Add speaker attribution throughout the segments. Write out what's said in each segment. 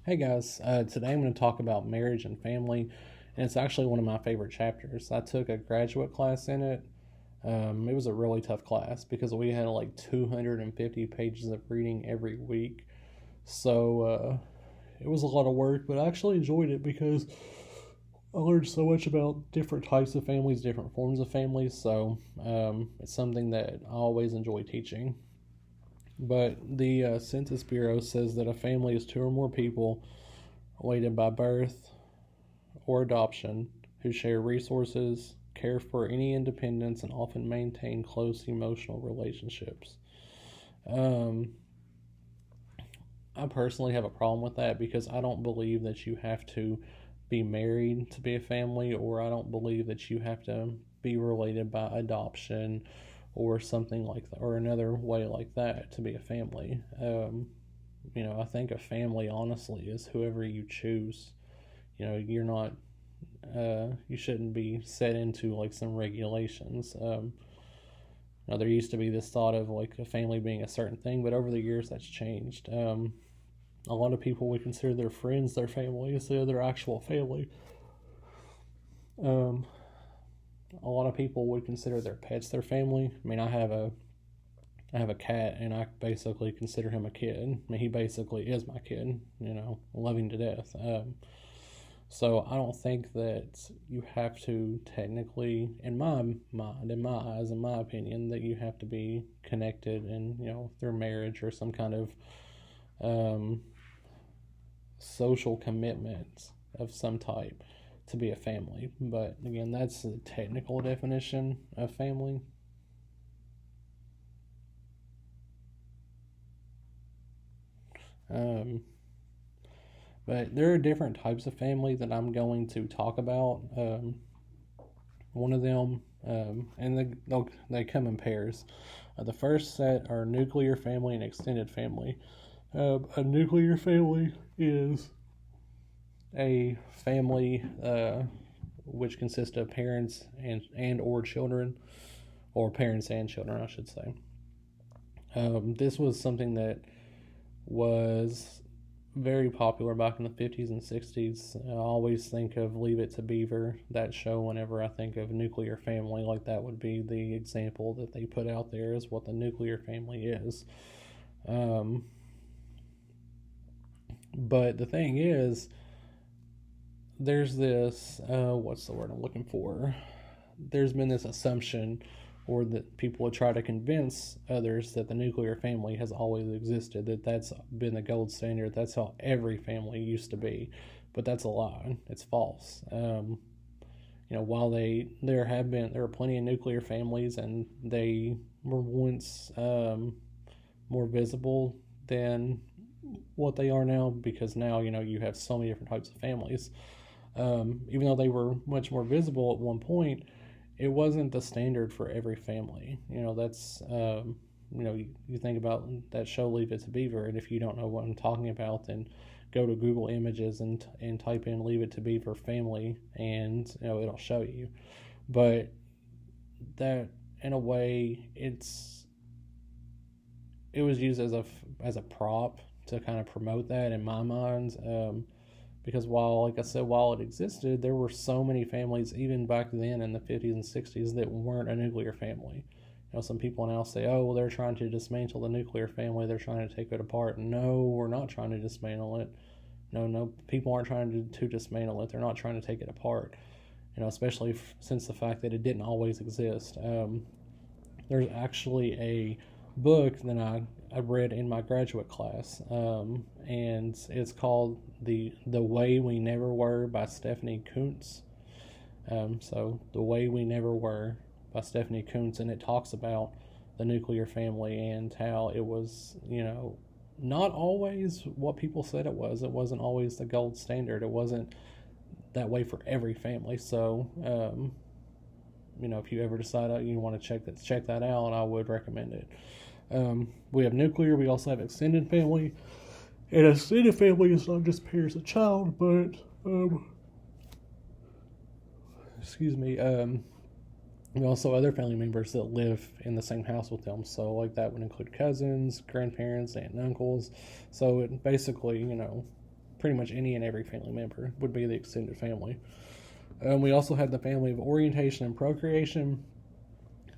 Speaker 1: Hey guys, today I'm going to talk about marriage and family, and it's actually one of my favorite chapters. I took a graduate class in it. It was a really tough class because we had like 250 pages of reading every week. So it was a lot of work, but I actually enjoyed it because I learned so much about different types of families, different forms of families. So it's something that I always enjoy teaching. But the Census Bureau says that a family is two or more people related by birth or adoption who share resources, care for any independence, and often maintain close emotional relationships. Um, I personally have a problem with that because I don't believe that you have to be married to be a family, or I don't believe that you have to be related by adoption or something like that, or another way like that to be a family. I think a family, honestly, is whoever you choose. You're not you shouldn't be set into like some regulations. There used to be this thought of like a family being a certain thing, but over the years that's changed. A lot of people would consider their friends their family instead of their actual family. Um, a lot of people would consider their pets their family. I mean, I have a cat, and I basically consider him a kid. I mean, he basically is my kid. Love him to death. So I don't think that you have to technically, in my mind, in my eyes, in my opinion, that you have to be connected and through marriage or some kind of um, social commitment of some type to be a family. But again, that's the technical definition of family. Um, but there are different types of family that I'm going to talk about. One of them, and they come in pairs. The first set are nuclear family and extended family. A nuclear family is a family which consists of parents and or children, or parents and children, I should say. This was something that was very popular back in the 50s and 60s. I always think of Leave It to Beaver, that show, whenever I think of nuclear family. Like, that would be the example that they put out there, is what the nuclear family is. Um, but the thing is, there's this what's the word I'm looking for? There's been this assumption, or that people would try to convince others that the nuclear family has always existed, that that's been the gold standard, that's how every family used to be. But that's a lie. It's false. While there are plenty of nuclear families, and they were once more visible than what they are now, because now you have so many different types of families. Even though they were much more visible at one point, it wasn't the standard for every family. That's you think about that show Leave It to Beaver, and if you don't know what I'm talking about, then go to Google Images and type in Leave It to Beaver family, and it'll show you. But that, in a way, it was used as a prop to kind of promote that, in my mind. Because while, like I said, while it existed, there were so many families even back then in the 50s and 60s that weren't a nuclear family. Some people now say, oh, well, they're trying to dismantle the nuclear family, they're trying to take it apart. No, we're not trying to dismantle it. No, people aren't trying to dismantle it. They're not trying to take it apart. Especially since the fact that it didn't always exist. There's actually a book that I read in my graduate class, and it's called the Way We Never Were by Stephanie Coontz. So The Way We Never Were by Stephanie Coontz, and it talks about the nuclear family and how it was, not always what people said it was. It wasn't always the gold standard. It wasn't that way for every family. So, if you ever decide you want to check that out, I would recommend it. We have nuclear. We also have extended family. And extended family is not just parents and child, but excuse me. And also other family members that live in the same house with them. So, like, that would include cousins, grandparents, aunt and uncles. So it basically, pretty much any and every family member would be the extended family. We also have the family of orientation and procreation.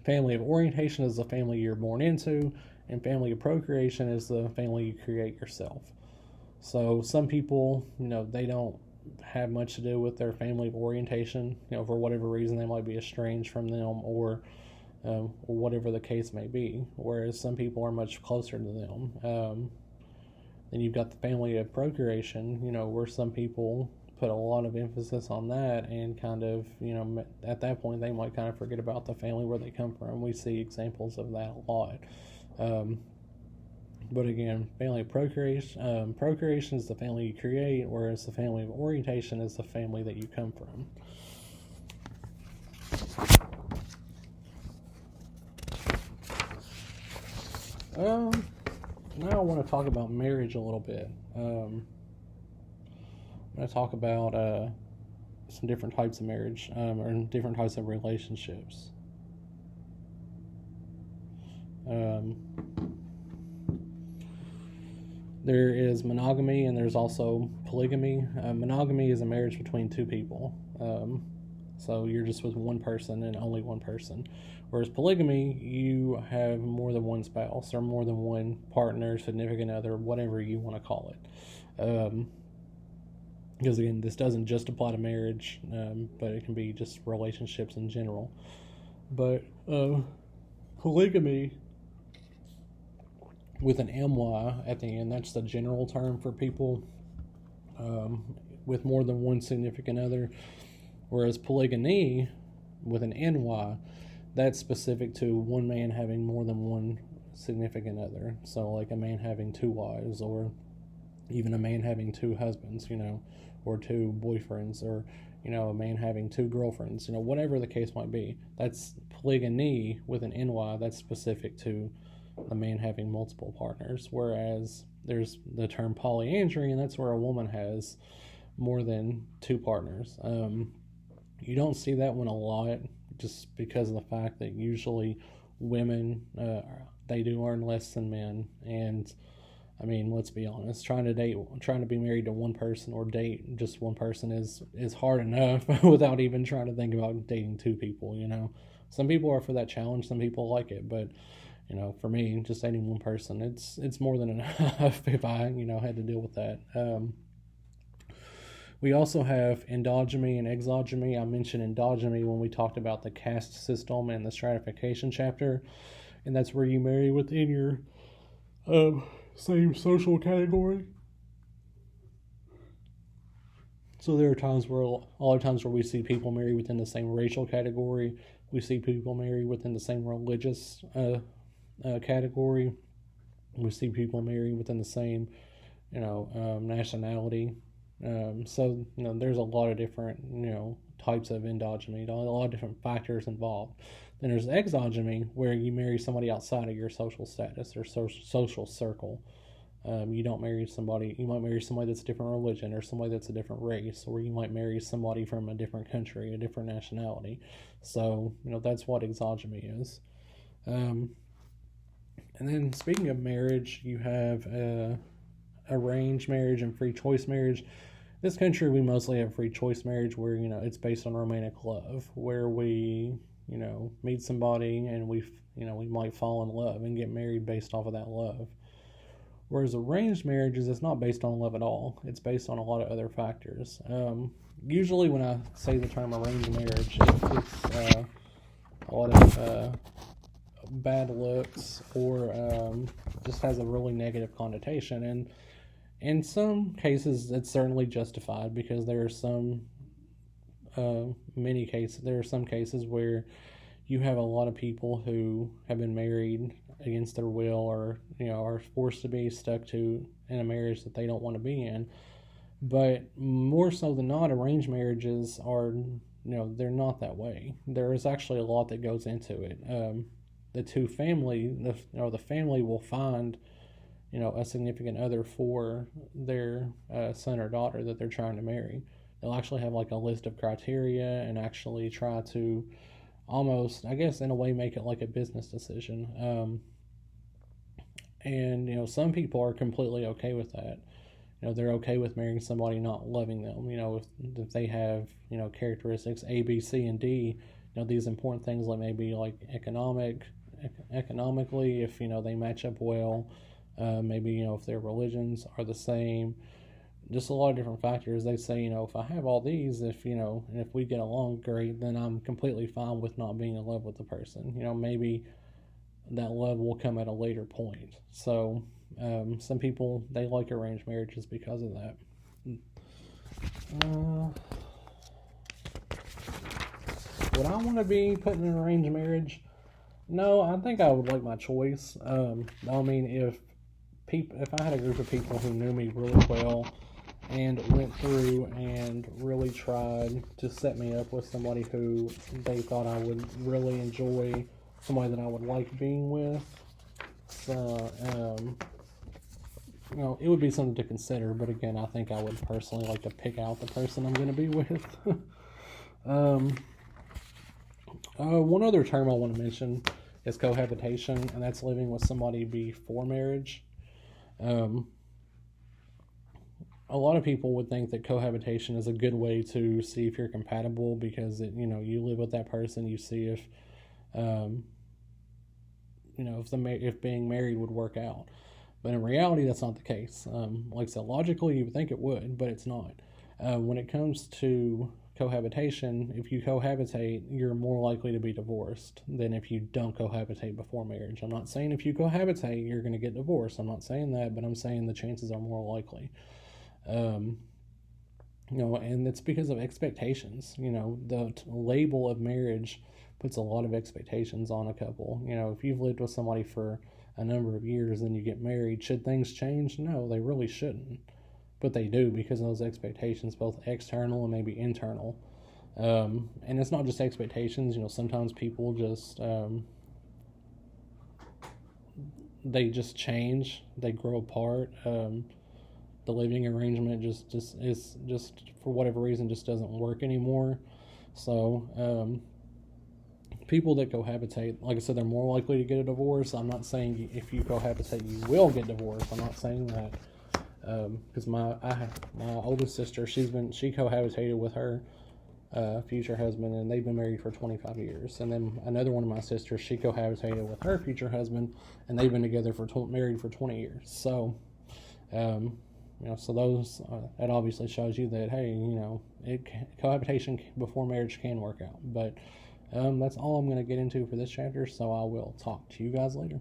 Speaker 1: Family of orientation is the family you're born into, and family of procreation is the family you create yourself. So some people, they don't have much to do with their family of orientation, for whatever reason they might be estranged from them or whatever the case may be, whereas some people are much closer to them. Then you've got the family of procreation, where some people put a lot of emphasis on that, and kind of, at that point they might kind of forget about the family where they come from. We see examples of that a lot. But again, family of procreation is the family you create, whereas the family of orientation is the family that you come from. Now I want to talk about marriage a little bit. I'm going to talk about some different types of marriage, or different types of relationships. There is monogamy and there's also polygamy. Monogamy is a marriage between two people. So you're just with one person and only one person. Whereas polygamy, you have more than one spouse or more than one partner, significant other, whatever you want to call it. Because again, this doesn't just apply to marriage, but it can be just relationships in general. But polygamy, with an MY at the end, that's the general term for people with more than one significant other. Whereas polygamy, with an NY, that's specific to one man having more than one significant other. So like a man having two wives, or even a man having two husbands, or two boyfriends, or a man having two girlfriends, whatever the case might be. That's polygamy with an NY. That's specific to a man having multiple partners. Whereas there's the term polyandry, and that's where a woman has more than two partners. You don't see that one a lot, just because of the fact that usually women, they do earn less than men. And I mean, let's be honest, trying to be married to one person or date just one person is hard enough without even trying to think about dating two people. Some people are for that challenge, some people like it, but for me, just dating one person, it's more than enough if I had to deal with that. We also have endogamy and exogamy. I mentioned endogamy when we talked about the caste system and the stratification chapter, and that's where you marry within your same social category. So there are times where, a lot of times where we see people marry within the same racial category. We see people marry within the same religious category. We see people marry within the same, nationality. So there's a lot of different, types of endogamy, a lot of different factors involved. Then there's exogamy, where you marry somebody outside of your social status or social circle. You don't marry somebody, you might marry somebody that's a different religion, or somebody that's a different race, or you might marry somebody from a different country, a different nationality. So, that's what exogamy is. And then speaking of marriage, you have arranged marriage and free choice marriage. This country, we mostly have free choice marriage, where it's based on romantic love, where we meet somebody and we might fall in love and get married based off of that love. Whereas arranged marriages, it's not based on love at all. It's based on a lot of other factors. Usually when I say the term arranged marriage, it's a lot of bad looks, or just has a really negative connotation. And in some cases, it's certainly justified, because there are some cases where you have a lot of people who have been married against their will, or are forced to be stuck to in a marriage that they don't want to be in. But more so than not, arranged marriages are, they're not that way. There is actually a lot that goes into it. The family will find a significant other for their son or daughter that they're trying to marry. They'll actually have like a list of criteria, and actually try to almost, I guess, in a way, make it like a business decision. And some people are completely okay with that. they're okay with marrying somebody not loving them. If they have, characteristics A, B, C, and D, these important things like maybe like economically, if, they match up well, maybe, if their religions are the same, just a lot of different factors. They say, if I have all these, if, and if we get along great, then I'm completely fine with not being in love with the person. Maybe that love will come at a later point. So, some people, they like arranged marriages because of that. Would I want to be put in an arranged marriage? No, I think I would like my choice. I mean, if I had a group of people who knew me really well and went through and really tried to set me up with somebody who they thought I would really enjoy, somebody that I would like being with, so it would be something to consider. But again, I think I would personally like to pick out the person I'm going to be with. One other term I want to mention is cohabitation, and that's living with somebody before marriage. A lot of people would think that cohabitation is a good way to see if you're compatible, because you live with that person, you see if if being married would work out. But in reality, that's not the case. Like I said, logically you would think it would, but it's not. When it comes to cohabitation, if you cohabitate, you're more likely to be divorced than if you don't cohabitate before marriage. I'm not saying if you cohabitate, you're going to get divorced. I'm not saying that, but I'm saying the chances are more likely. And it's because of expectations. The label of marriage puts a lot of expectations on a couple. If you've lived with somebody for a number of years and you get married, should things change? No, they really shouldn't. But they do, because of those expectations, both external and maybe internal. And it's not just expectations. Sometimes people just they just change. They grow apart. The living arrangement just for whatever reason just doesn't work anymore. So people that cohabitate, like I said, they're more likely to get a divorce. I'm not saying if you cohabitate you will get divorced. I'm not saying that, because my oldest sister, she cohabitated with her future husband, and they've been married for 25 years. And then another one of my sisters, she cohabitated with her future husband, and they've been together married for 20 years. So so those that obviously shows you that, hey, cohabitation before marriage can work out. But that's all I'm going to get into for this chapter, so I will talk to you guys later.